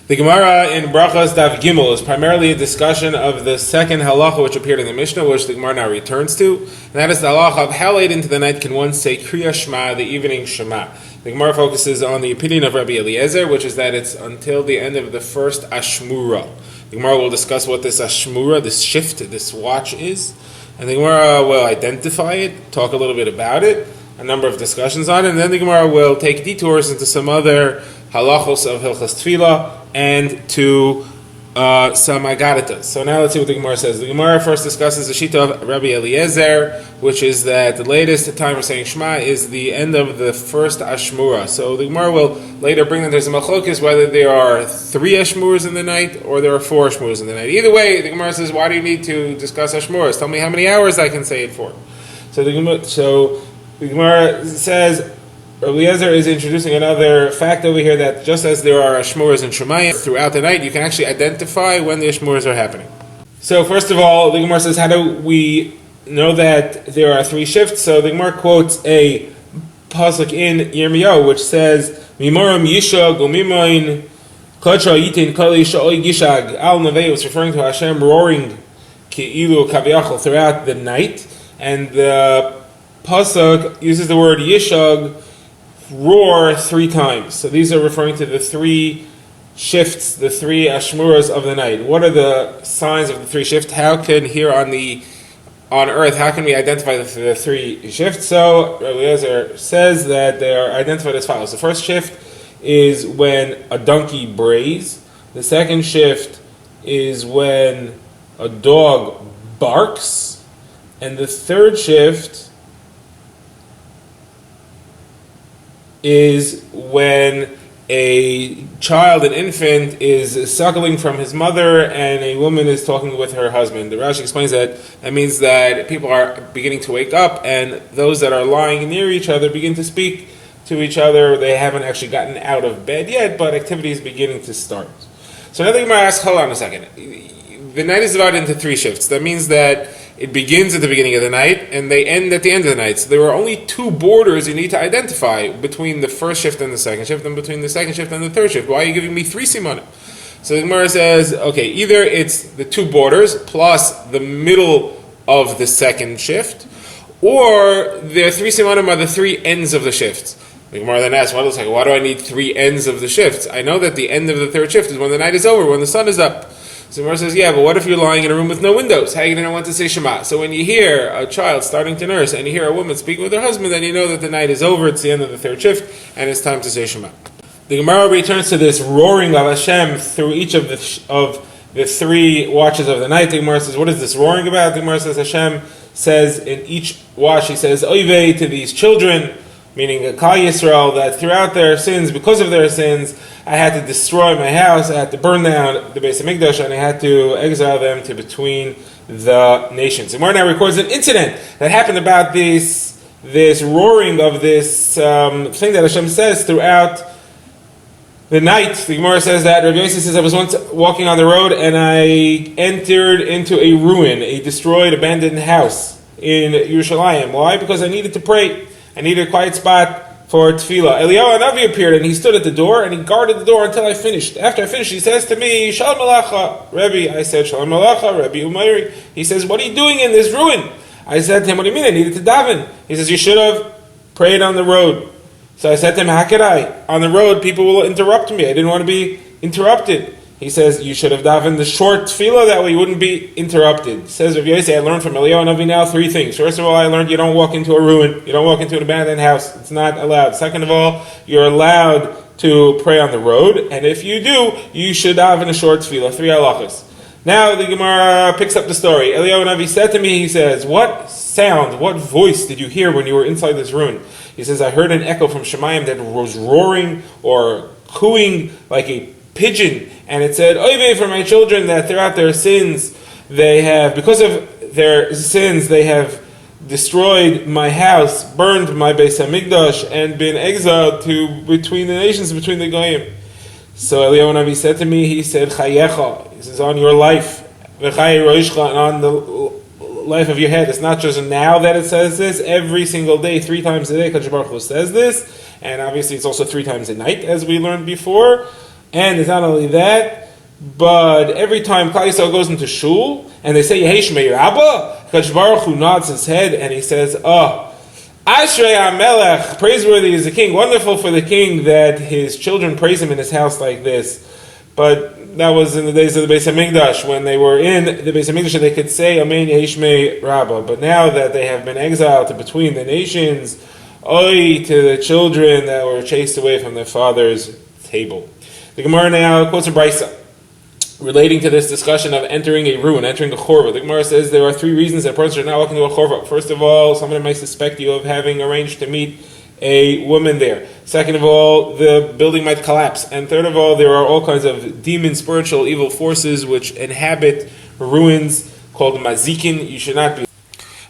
The Gemara in Brachos Daf Gimel is primarily a discussion of the second halacha which appeared in the Mishnah, which the Gemara now returns to, and that is the halacha of how late into the night can one say Kriya Shema, the evening Shema. The Gemara focuses on the opinion of Rabbi Eliezer, which is that it's until the end of the first Ashmura. The Gemara will discuss what this Ashmura, this shift, this watch is, and the Gemara will identify it, talk a little bit about it, a number of discussions on it, and then the Gemara will take detours into some other halachos of Hilchas Tefillah and to some Agaritas. So now let's see what the Gemara says. The Gemara first discusses the Shita of Rabbi Eliezer, which is that the latest time for saying Shema is the end of the first Ashmura. So the Gemara will later bring that there's a machlokes whether there are 3 Ashmuras in the night or there are 4 Ashmuras in the night. Either way, the Gemara says, why do you need to discuss Ashmuras? Tell me how many hours I can say it for. So the Gemara says, Rabbi Eliezer is introducing another fact over here that just as there are Ashmuras and Shemayim throughout the night, you can actually identify when the Ashmuras are happening. So first of all, the Gemara says, how do we know that there are 3 shifts? So the Gemara quotes a pasuk in Yirmiyahu which says, Mimoram Yishag Umimoin Kotra Yitin Kali Sha'oi Gishag Al Navei, was referring to Hashem roaring Ki'ilu Kaviyachal throughout the night, and the pasuk uses the word Yishag, roar 3 times. So these are referring to the 3 shifts, the 3 Ashmuras of the night. What are the signs of the 3 shifts? How can here on earth, how can we identify the 3 shifts? So Rabbi Eliezer says that they are identified as follows. The first shift is when a donkey brays. The second shift is when a dog barks. And the third shift is when a child, an infant, is suckling from his mother and a woman is talking with her husband. The Rashi explains that means that people are beginning to wake up and those that are lying near each other begin to speak to each other. They haven't actually gotten out of bed yet, but activity is beginning to start. So now the Gemara asks, hold on a second. The night is divided into 3 shifts. That means that it begins at the beginning of the night and they end at the end of the night. So there are only 2 borders you need to identify between the first shift and the second shift, and between the second shift and the third shift. Why are you giving me 3 simanim? So the Gemara says, okay, either it's the 2 borders plus the middle of the second shift, or the 3 simanim are the 3 ends of the shifts. The Gemara then asks, well, why do I need 3 ends of the shifts? I know that the end of the third shift is when the night is over, when the sun is up. So the Gemara says, yeah, but what if you're lying in a room with no windows? How are you going to want to say Shema? So when you hear a child starting to nurse and you hear a woman speaking with her husband, then you know that the night is over, it's the end of the third shift, and it's time to say Shema. The Gemara returns to this roaring of Hashem through each of the 3 watches of the night. The Gemara says, what is this roaring about? The Gemara says, Hashem says in each watch, he says, Oivei to these children, meaning a Kal Yisrael, that throughout their sins, because of their sins, I had to destroy my house, I had to burn down the Beis HaMikdash, and I had to exile them to between the nations. And Gemara now records an incident that happened about this roaring of this thing that Hashem says throughout the night. The Gemara says that Rabbi Yossi says, I was once walking on the road and I entered into a ruin, a destroyed, abandoned house in Yerushalayim. Why? Because I needed to pray. I needed a quiet spot for tefillah. Eliyahu Hanavi appeared and he stood at the door and he guarded the door until I finished. After I finished, he says to me, Shalom Alecha, Rebbe. I said, Shalom Alecha, Rebbe Umayri. He says, what are you doing in this ruin? I said to him, what do you mean? I needed to daven. He says, you should have prayed on the road. So I said to him, how could I? On the road, people will interrupt me. I didn't want to be interrupted. He says, you should have davened the short tefillah, that way you wouldn't be interrupted. Says Rav Yossi, I learned from Eliyahu Hanavi now 3 things. First of all, I learned you don't walk into a ruin. You don't walk into an abandoned house. It's not allowed. Second of all, you're allowed to pray on the road. And if you do, you should daven a short tefillah, 3 halachas. Now the Gemara picks up the story. Eliyahu Hanavi said to me, he says, what sound, what voice did you hear when you were inside this ruin? He says, I heard an echo from Shemayim that was roaring or cooing like a pigeon, and it said, Oy for my children, that throughout their sins, because of their sins, they have destroyed my house, burned my Beis HaMikdash, and been exiled to between the nations, between the Goyim. So Eliyahu Hanavi said to me, he said, Chayecha, he says, on your life, V'chay roishcha, and on the life of your head. It's not just now that it says this, every single day, 3 times a day, Kadosh Baruch Hu says this, and obviously it's also 3 times a night, as we learned before. And it's not only that, but every time Klal Yisrael goes into shul and they say Yehi Shmei Rabba, Kadosh Baruch Hu nods his head and he says, Ashrei HaMelech, praiseworthy is the king, wonderful for the king that his children praise him in his house like this. But that was in the days of the Beis HaMikdash, when they were in the Beis HaMikdash, they could say Amen Yehi Shmei Rabba. But now that they have been exiled to between the nations, Oy to the children that were chased away from their father's table. The Gemara now quotes a brisa relating to this discussion of entering a ruin, entering a chorva. The Gemara says there are three reasons that a person should not walk into a chorva. First of all, somebody might suspect you of having arranged to meet a woman there. Second of all, the building might collapse. And third of all, there are all kinds of demon, spiritual, evil forces which inhabit ruins called mazikin. You should not be.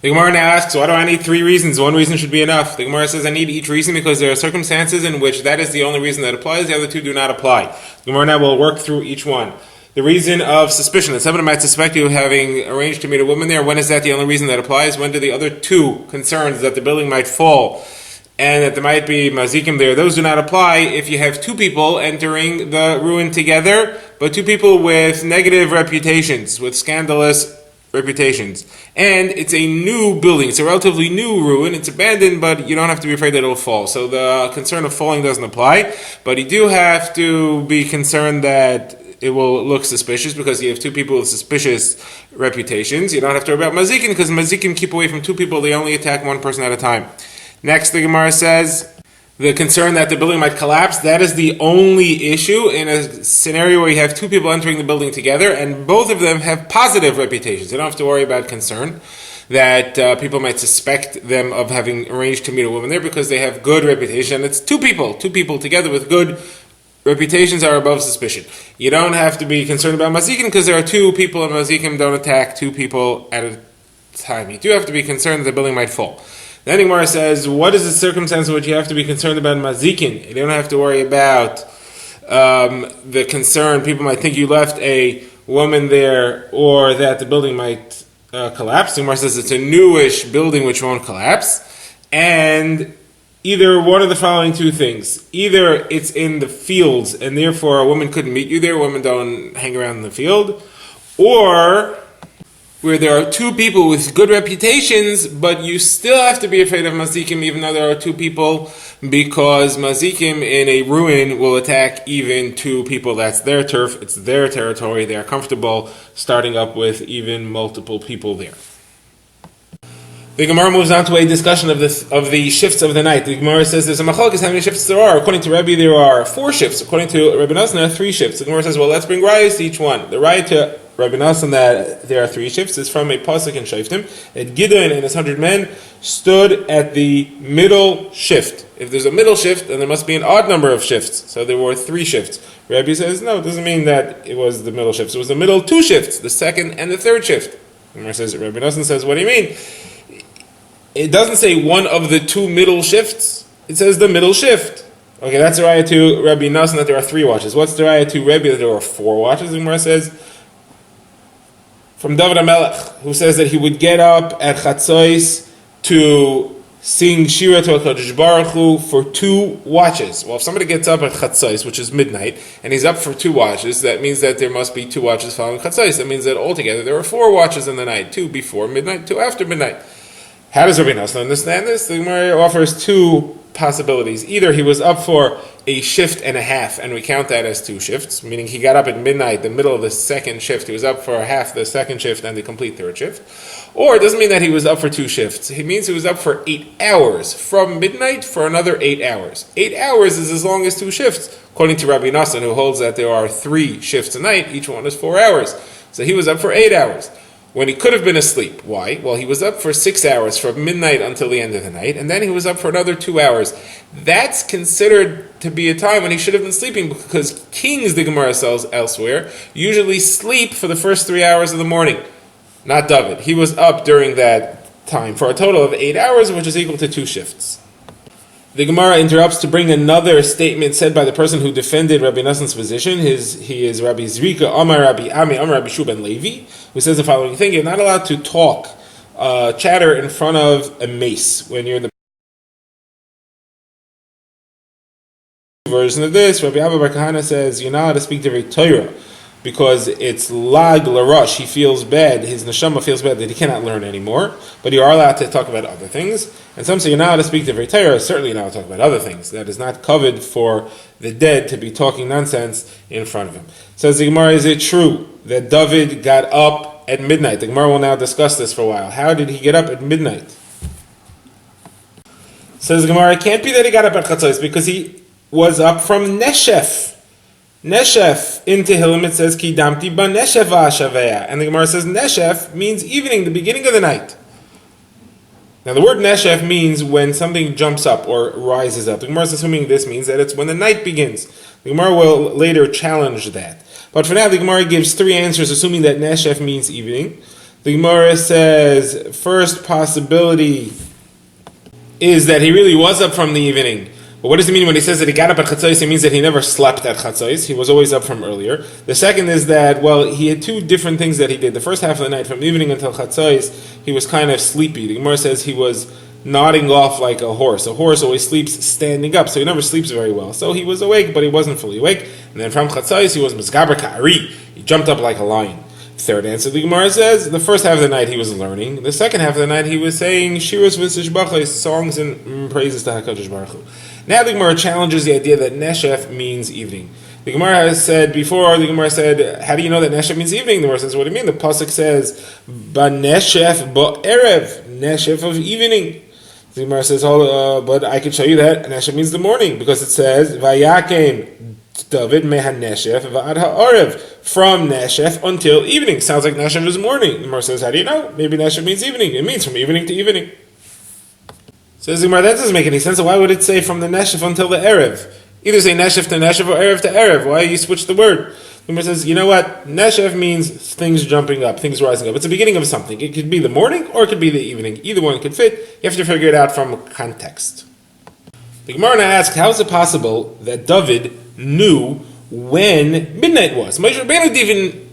The Gemara now asks, why do I need three reasons? One reason should be enough. The Gemara says I need each reason because there are circumstances in which that is the only reason that applies. The other two do not apply. The Gemara now will work through each one. The reason of suspicion, that somebody might suspect you of having arranged to meet a woman there, when is that the only reason that applies? When do the other two concerns that the building might fall and that there might be mazikim there, those do not apply if you have two people entering the ruin together, but two people with negative reputations, with scandalous reputations. And it's a new building, it's a relatively new ruin, it's abandoned, but you don't have to be afraid that it'll fall. So the concern of falling doesn't apply, but you do have to be concerned that it will look suspicious because you have two people with suspicious reputations. You don't have to worry about mazikin because mazikin keep away from two people, they only attack one person at a time. Next, the Gemara says, the concern that the building might collapse, that is the only issue in a scenario where you have two people entering the building together and both of them have positive reputations. You don't have to worry about concern that people might suspect them of having arranged to meet a woman there because they have good reputation. It's two people together with good reputations are above suspicion. You don't have to be concerned about mazikim because there are two people and mazikim don't attack two people at a time. You do have to be concerned that the building might fall. Then the Gemara says, what is the circumstance in which you have to be concerned about mazikin? You don't have to worry about the concern. People might think you left a woman there or that the building might collapse. The Gemara says it's a newish building which won't collapse. And either one of the following two things. Either it's in the fields and therefore a woman couldn't meet you there. Women don't hang around in the field. Or where there are two people with good reputations, but you still have to be afraid of mazikim even though there are two people, because mazikim in a ruin will attack even two people. That's their turf, it's their territory, they are comfortable starting up with even multiple people there. The Gemara moves on to a discussion of the shifts of the night. The Gemara says there's a machlokes how many shifts there are. According to Rabbi, there are 4 shifts. According to Rabbi Nassan, there are 3 shifts. The Gemara says, well, let's bring rayos to each one. The raya to Rabbi Nassan that there are 3 shifts is from a pasuk in Shoftim. That Gideon and his 100 men stood at the middle shift. If there's a middle shift, then there must be an odd number of shifts. So there were 3 shifts. Rabbi says, no, it doesn't mean that it was the middle shifts. It was the middle 2 shifts, the second and the third shift. The Gemara says, Rabbi Nassan says, what do you mean? It doesn't say one of the 2 middle shifts. It says the middle shift. Okay, that's the raya to Rabbi Nassan that there are 3 watches. What's the raya to Rabbi that there are 4 watches? The Gemara says from David HaMelech, who says that he would get up at Chatzos to sing Shira to HaKadosh Baruch Hu for 2 watches. Well, if somebody gets up at Chatzos, which is midnight, and he's up for 2 watches, that means that there must be 2 watches following Chatzos. That means that altogether there are 4 watches in the night, 2 before midnight, 2 after midnight. How does Rabbi Nassan understand this? The Gemara offers 2 possibilities. Either he was up for a shift and a half, and we count that as 2 shifts, meaning he got up at midnight, the middle of the second shift. He was up for half the second shift and the complete third shift. Or it doesn't mean that he was up for 2 shifts. It means he was up for 8 hours, from midnight for another 8 hours. 8 hours is as long as 2 shifts, according to Rabbi Nassan, who holds that there are 3 shifts a night, each one is 4 hours. So he was up for 8 hours. When he could have been asleep. Why? Well, he was up for 6 hours from midnight until the end of the night, and then he was up for another 2 hours. That's considered to be a time when he should have been sleeping, because kings, the Gemara says elsewhere, usually sleep for the first 3 hours of the morning. Not David. He was up during that time for a total of 8 hours, which is equal to 2 shifts. The Gemara interrupts to bring another statement said by the person who defended Rabbi Nassan's position. He is Rabbi Zrika, Amar Rabbi Ami, Amar Rabbi Shuban Levi, who says the following thing: you're not allowed to talk, chatter in front of a mace when you're in the version of this, Rabbi Abba Bar Kahana says, you're not allowed to speak to Torah because it's lag larush. He feels bad, his neshama feels bad that he cannot learn anymore, but you are allowed to talk about other things. And some say you're not allowed to speak to Torah, certainly you're not allowed to talk about other things. That is not covered for the dead to be talking nonsense in front of him. Says the Gemara, is it true that David got up at midnight? The Gemara will now discuss this for a while. How did he get up at midnight? Says the Gemara, it can't be that he got up at Chatzos because he was up from Neshef. Neshef in Tehillim it says Ki damti ba Neshef va'ashaveya, and the Gemara says Neshef means evening, the beginning of the night. Now the word Neshef means when something jumps up or rises up. The Gemara is assuming this means that it's when the night begins. The Gemara will later challenge that. But for now the Gemara gives three answers assuming that Neshef means evening. The Gemara says first possibility is that he really was up from the evening. But what does it mean when he says that he got up at Chatzos? It means that he never slept at Chatzos. He was always up from earlier. The second is that, well, he had two different things that he did. The first half of the night, from evening until Chatzos, he was kind of sleepy. The Gemara says he was nodding off like a horse. A horse always sleeps standing up, so he never sleeps very well. So he was awake, but he wasn't fully awake. And then from Chatzos, he was Mizgaber Ka'ari. He jumped up like a lion. Third answer, the Gemara says, the first half of the night he was learning. The second half of the night he was saying Shiros v'Tishbachos, songs and praises to HaKadosh Baruch Hu. Now the Gemara challenges the idea that Neshef means evening. The Gemara has said before, the Gemara said, how do you know that Neshef means evening? The Gemara says, what do you mean? The Pasuk says, Ba Neshef Ba'erev, Neshef of evening. The Gemara says, but I can show you that Neshef means the morning, because it says, Vayakem David mehan Neshef va'ad ha'arev, from Neshef until evening. Sounds like Neshef is morning. The Gemara says, how do you know? Maybe Neshef means evening. It means from evening to evening. Says the Gemara, that doesn't make any sense. Why would it say from the Neshef until the Erev? Either say Neshef to Neshef or Erev to Erev. Why you switch the word? The Gemara says, you know what? Neshef means things jumping up, things rising up. It's the beginning of something. It could be the morning or it could be the evening. Either one could fit. You have to figure it out from context. The Gemara now asks, how is it possible that David knew when midnight was? Moshe Rabbeinu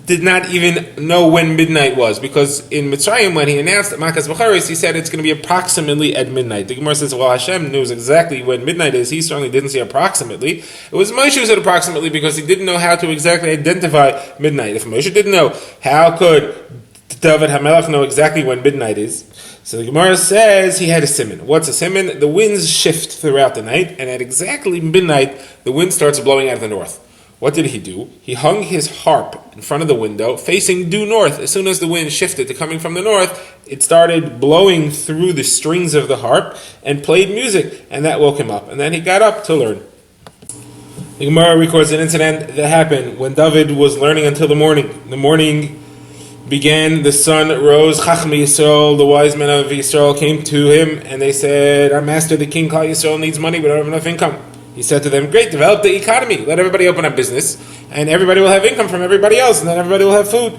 did not even know when midnight was, because in Mitzrayim, when he announced at Makas B'charis, he said it's going to be approximately at midnight. The Gemara says, well, Hashem knows exactly when midnight is. He certainly didn't say approximately. It was Moshe who said approximately because he didn't know how to exactly identify midnight. If Moshe didn't know, how could David HaMelech know exactly when midnight is? So the Gemara says he had a siman. What's a siman? The winds shift throughout the night, and at exactly midnight, the wind starts blowing out of the north. What did he do? He hung his harp in front of the window, facing due north. As soon as the wind shifted to coming from the north, it started blowing through the strings of the harp and played music, and that woke him up. And then he got up to learn. The Gemara records an incident that happened when David was learning until the morning. The morning began, the sun rose, Chachmei Yisrael, the wise men of Yisrael came to him, and they said, our master, the king, Klal Yisrael, needs money, we don't have enough income. He said to them, great, develop the economy. Let everybody open up business, and everybody will have income from everybody else, and then everybody will have food.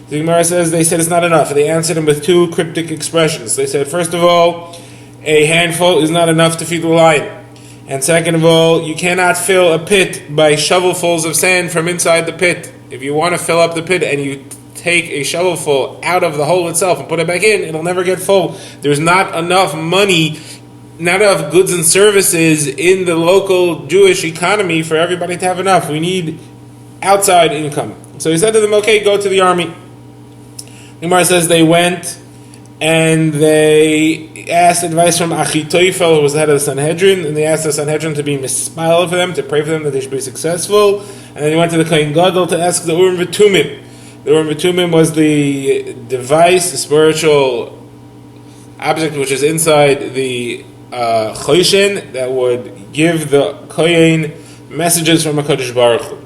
The Gemara says they said it's not enough. They answered him with two cryptic expressions. They said, first of all, a handful is not enough to feed the lion. And second of all, you cannot fill a pit by shovelfuls of sand from inside the pit. If you want to fill up the pit and you take a shovelful out of the hole itself and put it back in, it'll never get full. There's not enough money, not enough goods and services in the local Jewish economy for everybody to have enough. We need outside income. So he said to them, okay, go to the army. Gemara says they went and they asked advice from Achitophel, who was the head of the Sanhedrin, and they asked the Sanhedrin to be misspiled for them, to pray for them that they should be successful. And then he went to the Kohen Gadol to ask the Urim V'Tumim. The Urim V'Tumim was the device, the spiritual object which is inside the Choshen that would give the Kohen messages from HaKadosh Baruch Hu.